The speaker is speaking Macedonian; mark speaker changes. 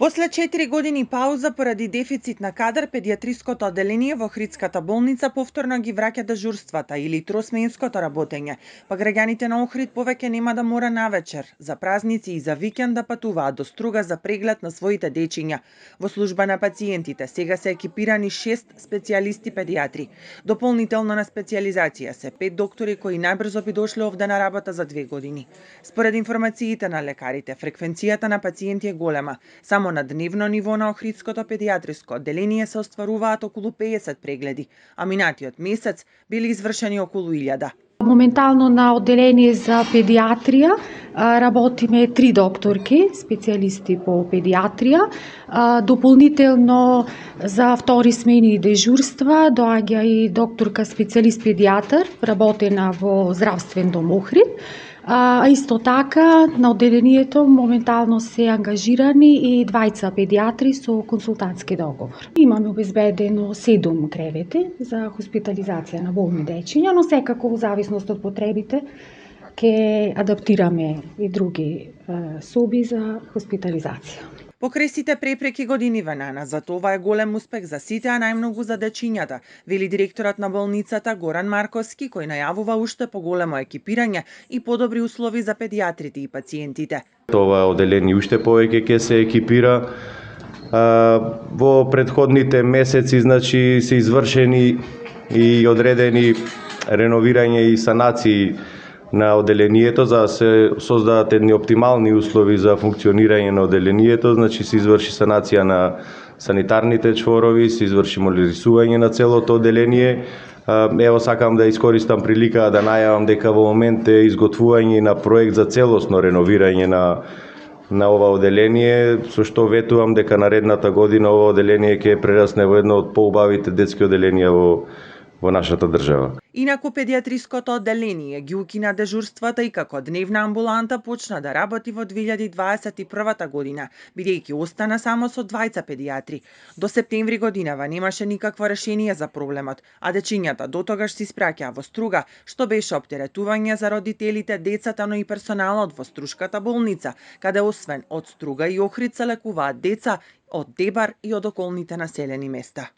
Speaker 1: После 4 години пауза поради дефицит на кадар, педиатриското одделение во Охридската болница повторно ги враќа дежурствата или тросменското работење, па граѓаните на Охрид повеќе нема да мора навечер, за празници и за викенд да патуваат до Струга за преглед на своите дечиња. Во служба на пациентите сега се екипирани 6 специјалисти педиатри. Дополнително на специјализација се 5 доктори кои најбрзо би дошле овде на работа за 2 години. Според информациите на лекарите, фреквенцијата на пациенти е голема. Само на дневно ниво на Охридското педиатриско одделение се остваруваат околу 50 прегледи, а минатиот месец били извршени околу 1000.
Speaker 2: Моментално на одделение за педиатрија работиме 3 докторки, специјалисти по педиатрија. Дополнително за втори смени и дежурства доаѓа и докторка специјалист педиатар, работена во здравствен дом Охрид. А исто така на одделението моментално се ангажирани и 2 педиатри со консултантски договор. Имаме обезбедено 7 кревети за хоспитализација на болни дечиња, но секако во зависност од потребите ќе адаптираме и други соби за хоспитализација.
Speaker 1: Покрај сите препреки годиниве за това е голем успех за сите, а најмногу за дечињата, вели директорот на болницата Горан Марковски, кој најавува уште поголемо екипирање и подобри услови за педиатрите и пациентите.
Speaker 3: Ова одделение уште повеќе ќе се екипира. Во претходните месеци се извршени и одредени реновирање и санации на одделението за да се создадат едни оптимални услови за функционирање на одделението, се изврши санација на санитарните чворови, се изврши модернизување на целото одделение. Ево сакам да искористам прилика да најавам дека во момент е изготвување на проект за целосно реновирање на ова одделение, со што ветувам дека наредната година ова одделение ќе прерасне во едно од поубавите детски одделенија во нашата држава.
Speaker 1: Инаку педиатриското одделение ги укина дежурствата и како дневна амбуланта почна да работи во 2021 година, бидејќи остана само со 2 педиатри. До септември годинава немаше никакво решение за проблемот, а дечињата дотогаш се испраќаа во Струга, што беше оптеретување за родителите, децата, но и персоналот во Струшката болница, каде освен од Струга и Охрид се лекуваат деца од Дебар и од околните населени места.